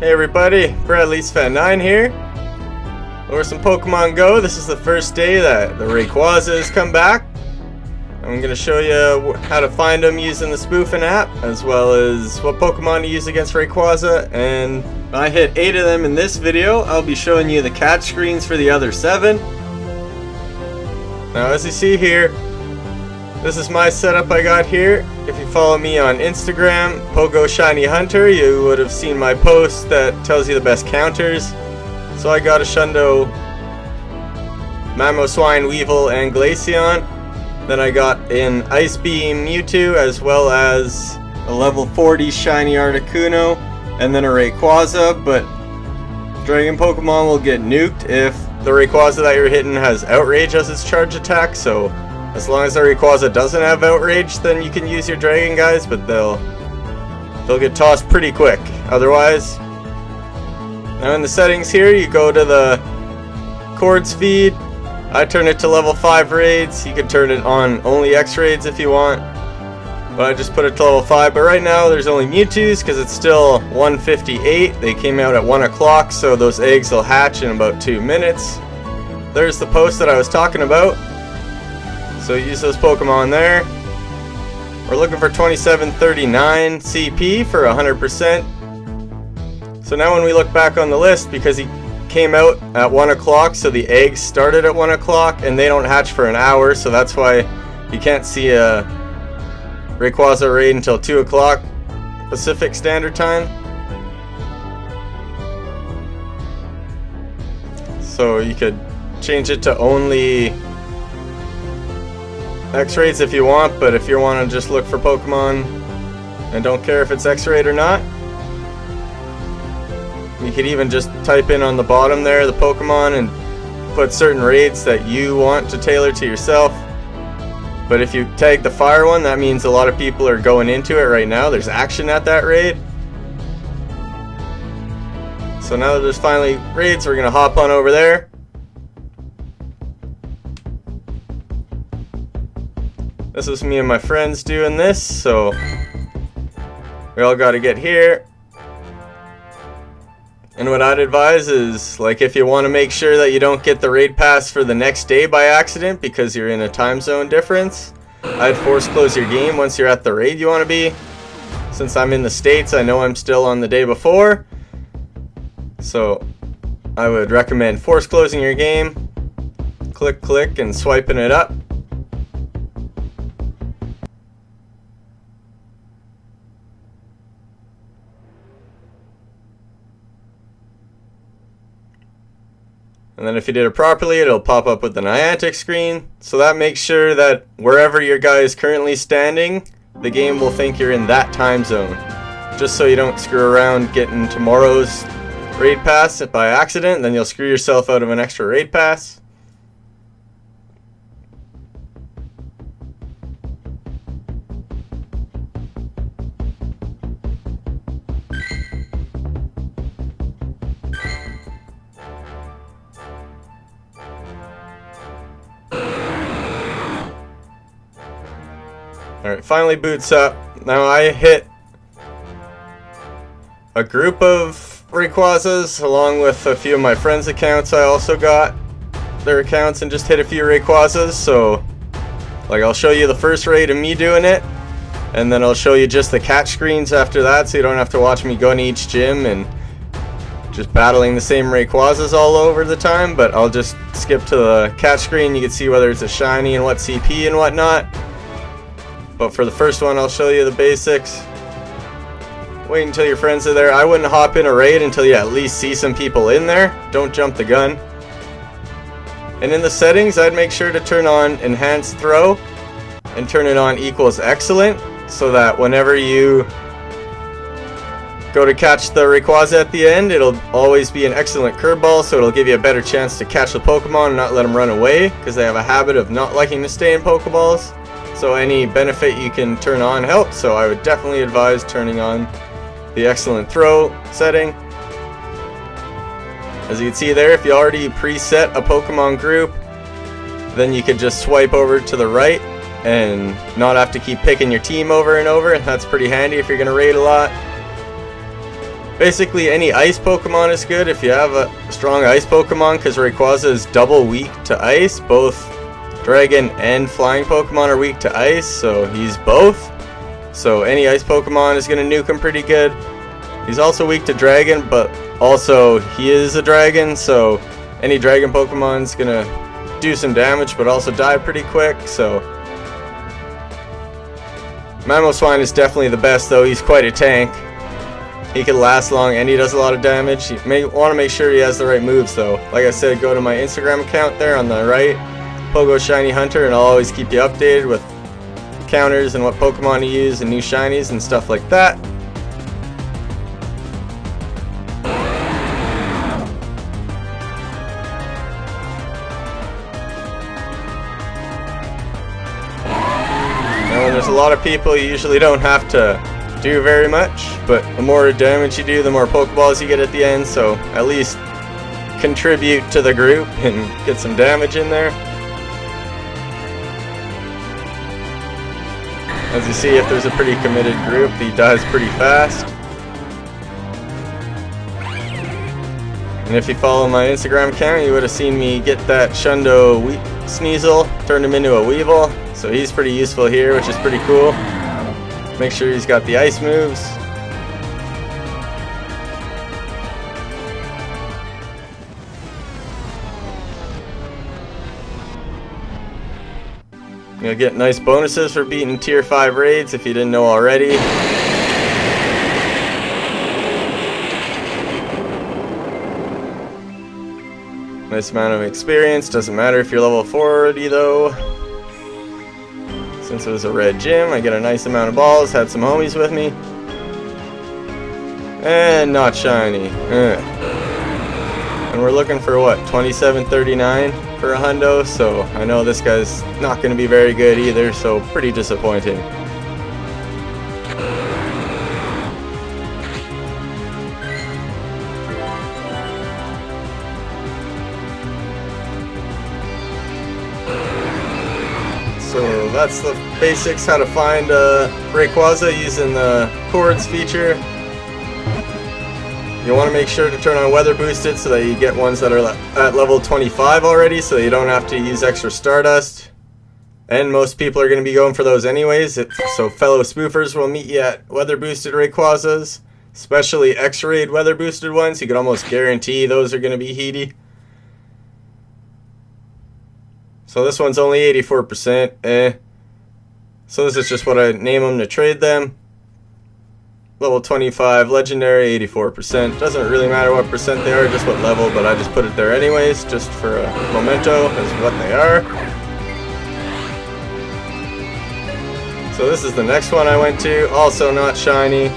Hey everybody, Bradley'sFan9 here. Over some Pokemon Go. This is the first day that the Rayquaza has come back. I'm going to show you how to find them using the spoofing app, as well as what Pokemon to use against Rayquaza. And I hit 8 of them in this video. I'll be showing you the catch screens for the other 7. Now as you see here, this is my setup I got here. If you follow me on Instagram, Pogo Shiny Hunter, you would have seen my post that tells you the best counters. So I got a Shundo, Mamoswine, Weevil, and Glaceon. Then I got an Ice Beam Mewtwo, as well as a level 40 Shiny Articuno, and then a Rayquaza. But Dragon Pokemon will get nuked if the Rayquaza that you're hitting has Outrage as its charge attack. So as long as the Rayquaza doesn't have Outrage, then you can use your Dragon guys, but they'll get tossed pretty quick otherwise. Now in the settings here, you go to the cord speed. I turn it to level 5 raids. You can turn it on only X raids if you want, but I just put it to level 5. But right now there's only Mewtwo's because it's still 1:58. They came out at 1 o'clock, so those eggs will hatch in about 2 minutes. There's the post that I was talking about. So use those Pokemon there. We're looking for 2739 CP for 100%. So now when we look back on the list, because he came out at 1 o'clock, so the eggs started at 1 o'clock and they don't hatch for an hour, so that's why you can't see a Rayquaza raid until 2 o'clock Pacific Standard Time. So you could change it to only X-rays if you want, but if you want to just look for Pokemon and don't care if it's X-rayed or not, you could even just type in on the bottom there the Pokemon and put certain raids that you want to tailor to yourself. But if you tag the fire one, that means a lot of people are going into it right now. There's action at that raid. So now that there's finally raids, we're going to hop on over there. This is me and my friends doing this, so we all got to get here. And what I'd advise is, like, if you want to make sure that you don't get the raid pass for the next day by accident because you're in a time zone difference, I'd force close your game once you're at the raid you want to be. Since I'm in the States, I know I'm still on the day before, so I would recommend force closing your game, click and swiping it up. And then if you did it properly, it'll pop up with the Niantic screen. So that makes sure that wherever your guy is currently standing, the game will think you're in that time zone. Just so you don't screw around getting tomorrow's raid pass by accident, then you'll screw yourself out of an extra raid pass. Alright, finally boots up. Now I hit a group of Rayquazas along with a few of my friends' accounts. I also got their accounts and just hit a few Rayquazas. So, like, I'll show you the first raid of me doing it, and then I'll show you just the catch screens after that, so you don't have to watch me going to each gym and just battling the same Rayquazas all over the time. But I'll just skip to the catch screen. You can see whether it's a shiny and what CP and whatnot. But for the first one, I'll show you the basics. Wait until your friends are there. I wouldn't hop in a raid until you at least see some people in there. Don't jump the gun. And in the settings, I'd make sure to turn on Enhanced Throw and turn it on equals Excellent, so that whenever you go to catch the Rayquaza at the end, it'll always be an excellent curveball, so it'll give you a better chance to catch the Pokemon and not let them run away, because they have a habit of not liking to stay in Pokeballs. So any benefit you can turn on helps, so I would definitely advise turning on the Excellent Throw setting. As you can see there, if you already preset a Pokemon group, then you could just swipe over to the right and not have to keep picking your team over and over, and that's pretty handy if you're going to raid a lot. Basically, any ice Pokemon is good if you have a strong ice Pokemon, because Rayquaza is double weak to ice. Both dragon and flying Pokemon are weak to ice, so he's both. So any ice Pokemon is going to nuke him pretty good. He's also weak to dragon, but also he is a dragon, so any dragon Pokemon is going to do some damage, but also die pretty quick. So Mamoswine is definitely the best, though. He's quite a tank. He can last long and he does a lot of damage. You may want to make sure he has the right moves, though. Like I said, go to my Instagram account there on the right, Pogo Shiny Hunter, and I'll always keep you updated with counters and what Pokemon to use and new shinies and stuff like that. And when there's a lot of people, you usually don't have to do very much, but the more damage you do, the more Pokeballs you get at the end, so at least contribute to the group and get some damage in there. As you see, if there's a pretty committed group, he dies pretty fast. And if you follow my Instagram account, you would have seen me get that Shundo Sneasel, turned him into a Weevil, so he's pretty useful here, which is pretty cool. Make sure he's got the ice moves. You'll get nice bonuses for beating tier 5 raids if you didn't know already. Nice amount of experience. Doesn't matter if you're level 40 though. Since it was a red gym, I get a nice amount of balls, had some homies with me. And not shiny. And we're looking for what, 27.39 for a hundo, so I know this guy's not going to be very good either, so pretty disappointing. So that's the basics, how to find Rayquaza using the chords feature. You want to make sure to turn on weather boosted so that you get ones that are at level 25 already, so you don't have to use extra Stardust. And most people are going to be going for those anyways, so fellow spoofers will meet you at weather boosted Rayquazas, especially X-rayed weather boosted ones. You can almost guarantee those are going to be heaty. So this one's only 84%, So this is just what I name them to trade them. Level 25, legendary, 84%. Doesn't really matter what percent they are, just what level, but I just put it there anyways, just for a memento as what they are. So this is the next one I went to, also not shiny.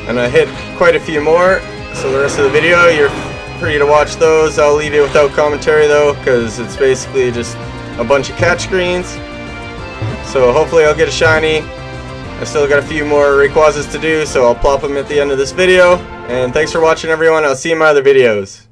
And I hit quite a few more, so the rest of the video, you're free to watch those. I'll leave it without commentary though, because it's basically just a bunch of catch screens. So hopefully I'll get a shiny. I still got a few more Rayquazas to do, so I'll plop them at the end of this video. And thanks for watching, everyone. I'll see you in my other videos.